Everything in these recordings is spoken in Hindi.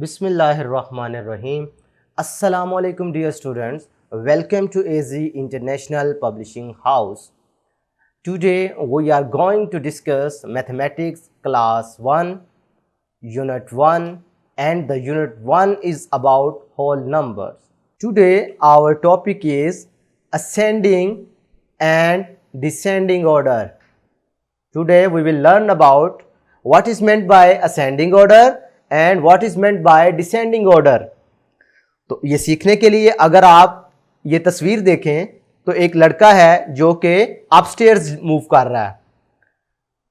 Bismillahirrahmanirrahim. Assalamu alaikum dear students. Welcome to AZ International Publishing House. Today we are going to discuss Mathematics Class 1, Unit 1, and the Unit 1 is about whole numbers. Today our topic is ascending and descending order. Today we will learn about what is meant by ascending order and what is meant by descending order. तो ये सीखने के लिए अगर आप ये तस्वीर देखें तो एक लड़का है जो कि अपस्टेयर्स मूव कर रहा है।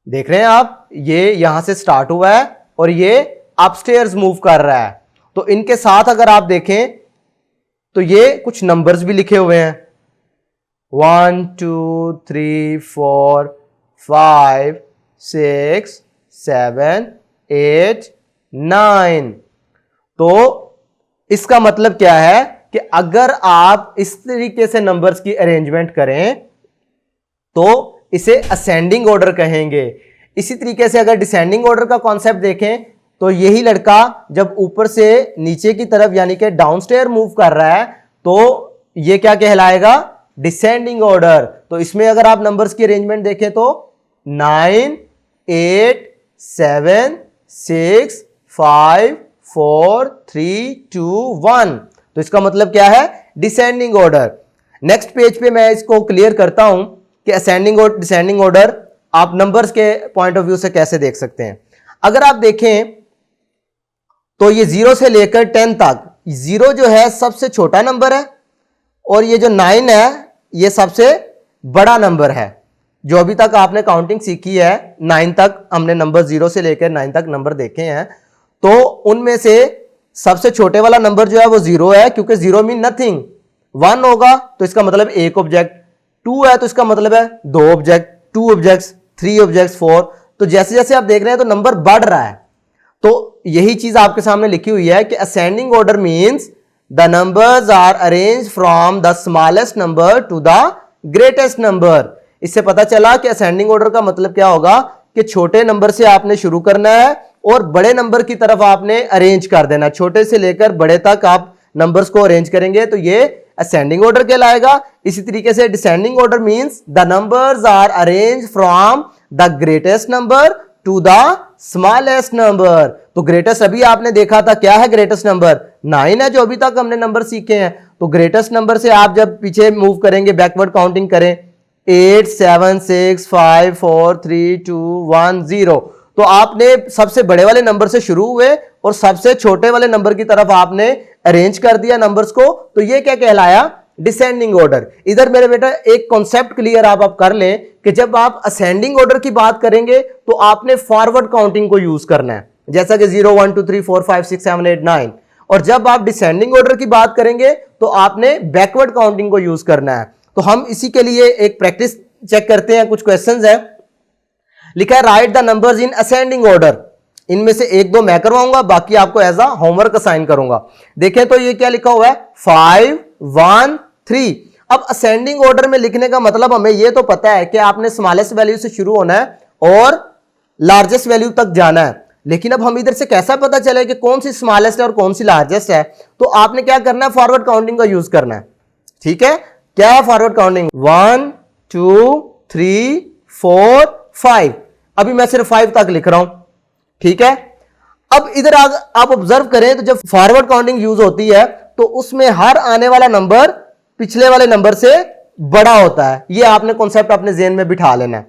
देख रहे हैं आप, ये यहां से स्टार्ट हुआ है और ये अपस्टेयर्स मूव कर रहा है। तो इनके साथ अगर आप देखें तो ये कुछ नंबर्स भी लिखे हुए हैं 1 2 3 4 5 6 7 8 9। तो इसका मतलब क्या है कि अगर आप इस तरीके से नंबर्स की अरेंजमेंट करें तो इसे असेंडिंग ऑर्डर कहेंगे। इसी तरीके से अगर डिसेंडिंग ऑर्डर का कॉन्सेप्ट देखें तो यही लड़का जब ऊपर से नीचे की तरफ यानी कि डाउनस्टेयर मूव कर रहा है तो ये क्या कहलाएगा, डिसेंडिंग ऑर्डर। तो इसमें अगर आप नंबर्स की अरेंजमेंट देखें तो 9 8 7 6 5 4 3 2 1। तो इसका मतलब क्या है, डिसेंडिंग ऑर्डर। नेक्स्ट पेज पे मैं इसको क्लियर करता हूं कि असेंडिंग और डिसेंडिंग ऑर्डर आप नंबर्स के पॉइंट ऑफ व्यू से कैसे देख सकते हैं। अगर आप देखें तो ये 0 से लेकर 10 तक, 0 जो है सबसे छोटा नंबर है और ये जो 9 है ये सबसे बड़ा नंबर है। जो अभी तक आपने काउंटिंग सीखी है 9 तक हमने नंबर 0 से लेकर 9 तक नंबर देखे हैं, तो उनमें से सबसे छोटे वाला नंबर जो है वो 0 है क्योंकि 0 मीन नथिंग। 1 होगा तो इसका मतलब एक ऑब्जेक्ट, 2 है तो इसका मतलब है 2 ऑब्जेक्ट, 2 ऑब्जेक्ट्स, 3 ऑब्जेक्ट्स, 4। तो जैसे जैसे आप देख रहे हैं तो नंबर बढ़ रहा है। तो यही चीज आपके सामने लिखी हुई है कि ascending order means the numbers are arrange from the smallest number to the greatest number. इससे पता चला कि असेंडिंग ऑर्डर का मतलब क्या होगा कि छोटे नंबर से आपने शुरू करना है और बड़े नंबर की तरफ आपने अरेंज कर देना। छोटे से लेकर बड़े तक आप नंबर्स को अरेंज करेंगे तो ये असेंडिंग ऑर्डर कहलाएगा। इसी तरीके से descending order means the numbers are arrange from the greatest number to the smallest number. तो ग्रेटेस्ट अभी आपने देखा था, क्या है ग्रेटेस्ट नंबर, 9 है जो अभी तक हमने नंबर सीखे हैं। तो ग्रेटेस्ट नंबर से आप जब पीछे मूव करेंगे, बैकवर्ड काउंटिंग करें 8 7 6 5 4 3 2 1 0, तो आपने सबसे बड़े वाले नंबर से शुरू हुए और सबसे छोटे वाले नंबर की तरफ आपने अरेंज कर दिया नंबर्स को। तो ये क्या कहलाया, डिसेंडिंग ऑर्डर। इधर मेरे बेटा एक कॉन्सेप्ट क्लियर आप कर लें कि जब आप असेंडिंग ऑर्डर की बात करेंगे तो आपने फॉरवर्ड काउंटिंग को यूज करना है, जैसा कि 0 1 2 3 4 5 6 7 8 9। और जब आप डिसेंडिंग ऑर्डर की बात करेंगे तो आपने बैकवर्ड काउंटिंग को यूज करना है। तो हम इसी के लिए एक प्रैक्टिस चेक करते हैं। कुछ क्वेश्चंस हैं, लिखा है right the numbers in ascending order. इनमें से 1 2 मैं करवाऊंगा, बाकी आपको एज अ होमवर्क असाइन करूंगा। देखें तो ये क्या लिखा हुआ है 5 1 3। अब असेंडिंग ऑर्डर में लिखने का मतलब हमें ये तो पता है कि आपने स्मॉलेस्ट वैल्यू से शुरू होना है और लार्जेस्ट वैल्यू तक जाना है। लेकिन अब हम इधर से कैसा पता चले कि कौन सी स्मॉलेस्ट है और कौन सी लार्जेस्ट है। तो आपने क्या करना है, फॉरवर्ड काउंटिंग का यूज करना है। ठीक है, क्या है फॉरवर्ड काउंटिंग, 1 2 3 4 5। अभी मैं सिर्फ 5 तक लिख रहा हूं। ठीक है, अब इधर आप ऑब्जर्व करें तो जब फॉरवर्ड काउंटिंग यूज होती है तो उसमें हर आने वाला नंबर पिछले वाले नंबर से बड़ा होता है। ये आपने कॉन्सेप्ट अपने ज़हन में बिठा लेना है।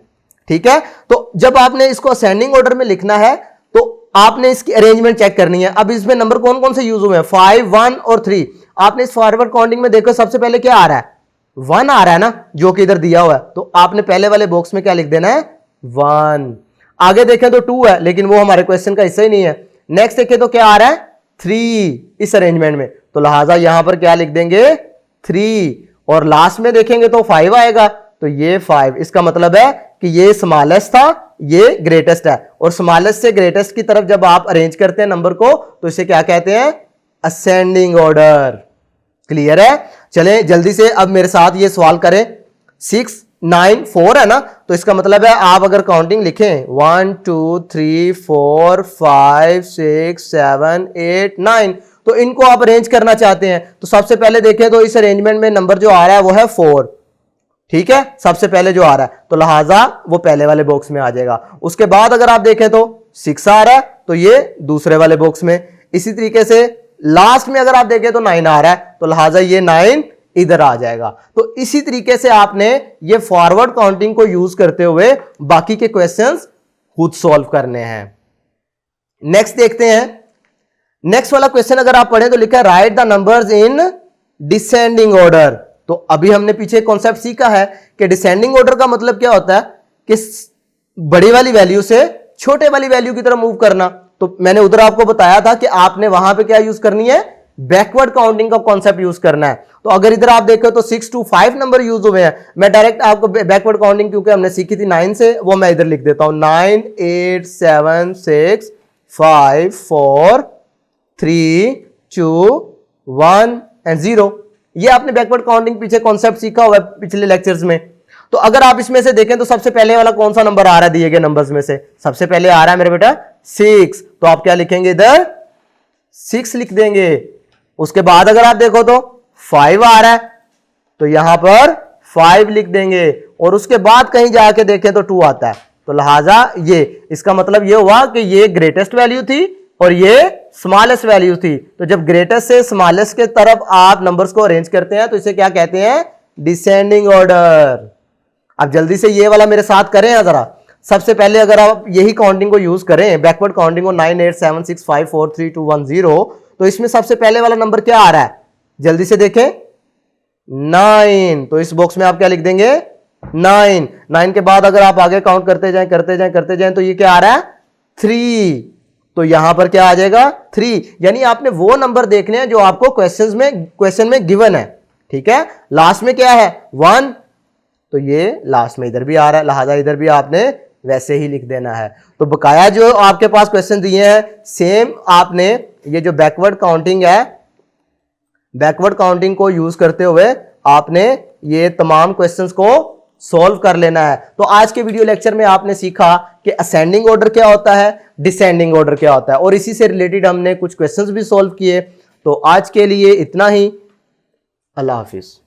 ठीक है, तो जब आपने इसको असेंडिंग ऑर्डर में लिखना है तो आपने इसकी अरेंजमेंट चेक करनी है। अब इसमें नंबर कौन कौन से यूज हुए हैं, 5 1 और 3। आपने इस फॉरवर्ड काउंटिंग में देखो सबसे पहले क्या आ रहा है, 1 आ रहा है ना, जो कि इधर दिया हुआ है। तो आपने पहले वाले बॉक्स में क्या लिख देना है, 1। आगे देखें तो 2 है लेकिन वो हमारे क्वेश्चन का हिस्सा ही नहीं है। नेक्स्ट देखें तो क्या आ रहा है, 3 इस अरेंजमेंट में, तो लिहाजा यहां पर क्या लिख देंगे, 3। और लास्ट में देखेंगे तो 5 आएगा, तो ये 5। इसका मतलब है कि ये स्मॉलेस्ट था, ये ग्रेटेस्ट है। और स्मॉलेस्ट से ग्रेटेस्ट की तरफ जब आप अरेंज करते हैं नंबर को तो इसे क्या कहते हैं, असेंडिंग ऑर्डर। क्लियर है? चलें जल्दी से अब मेरे साथ ये सवाल करें। 6 9 4 है ना, तो इसका मतलब है आप अगर काउंटिंग लिखें 1 2 3 4 5 6 7 8 9, तो इनको आप अरेंज करना चाहते हैं तो सबसे पहले देखें तो इस अरेंजमेंट में नंबर जो आ रहा है वो है 4, ठीक है, सबसे पहले जो आ रहा है, तो लिहाजा वो पहले वाले बॉक्स में आ जाएगा। उसके बाद अगर आप देखें तो 6 आ रहा है, तो ये दूसरे वाले बॉक्स में। इसी तरीके से लास्ट में अगर आप देखें तो 9 आ रहा है, तो लिहाजा ये 9 इधर आ जाएगा। तो इसी तरीके से आपने ये फॉरवर्ड काउंटिंग को यूज करते हुए बाकी के क्वेश्चंस खुद सॉल्व करने हैं। नेक्स्ट देखते हैं। नेक्स्ट वाला क्वेश्चन अगर आप पढ़ें तो लिखा है right the numbers in descending order. तो अभी हमने पीछे कॉन्सेप्ट सीखा है कि डिसेंडिंग ऑर्डर का मतलब क्या होता है कि बड़ी वाली वैल्यू से छोटे वाली वैल्यू की तरफ मूव करना। तो मैंने उधर आपको बताया था कि आपने वहां पे क्या यूज करनी है, बैकवर्ड काउंटिंग का कॉन्सेप्ट यूज करना है। तो अगर इधर आप देखो तो 6 to 5 नंबर यूज हुए हैं। मैं डायरेक्ट आपको बैकवर्ड काउंटिंग क्योंकि हमने सीखी थी 9 से, वो मैं इधर लिख देता हूं 9 8 7 6 5 4 3 2 1 एंड 0। ये आपने बैकवर्ड काउंटिंग पीछे कॉन्सेप्ट सीखा हुआ है पिछले लेक्चर्स में। तो अगर आप इसमें से देखें तो सबसे पहले वाला कौन सा नंबर आ रहा है दिए गए नंबर्स में से, सबसे पहले आ रहा है मेरे बेटा 6, तो आप क्या लिखेंगे इधर 6 लिख देंगे। उसके बाद अगर आप देखो तो 5 आ रहा है, तो यहां पर 5 लिख देंगे। और उसके बाद कहीं जाके देखें तो 2 आता है, तो लिहाजा ये इसका मतलब ये हुआ कि ये ग्रेटेस्ट वैल्यू थी और ये स्मॉलेस्ट वैल्यू थी। तो जब ग्रेटेस्ट से स्मॉलेस्ट के तरफ आप नंबर्स को अरेंज करते हैं तो इसे क्या कहते हैं, डिसेंडिंग ऑर्डर। अब जल्दी से ये वाला मेरे साथ करें जरा। सबसे पहले अगर आप यही काउंटिंग को यूज करें, बैकवर्ड काउंटिंग को 9 8 7 6 5 4 3 2 1 0, तो इसमें सबसे पहले वाला नंबर क्या आ रहा है, जल्दी से देखें 9। तो इस बॉक्स में आप क्या लिख देंगे 9। 9 के बाद अगर आप आगे काउंट करते जाएं करते जाएं करते जाएं तो ये क्या आ रहा है 3, तो यहां पर क्या आ जाएगा 3। यानी आपने वो नंबर देखने हैं जो आपको क्वेश्चन में गिवन है, ठीक है। लास्ट में क्या है 1, तो ये लास्ट में इधर भी आ रहा है, लिहाजा इधर भी आपने वैसे ही लिख देना है। तो बकाया जो आपके पास क्वेश्चन दिए हैं सेम आपने ये जो बैकवर्ड काउंटिंग है, बैकवर्ड काउंटिंग को यूज करते हुए आपने ये तमाम क्वेश्चंस को सॉल्व कर लेना है। तो आज के वीडियो लेक्चर में आपने सीखा कि असेंडिंग ऑर्डर क्या होता है, डिसेंडिंग ऑर्डर क्या होता है, और इसी से रिलेटेड हमने कुछ क्वेश्चंस भी सॉल्व किए। तो आज के लिए इतना ही, अल्लाह हाफिज।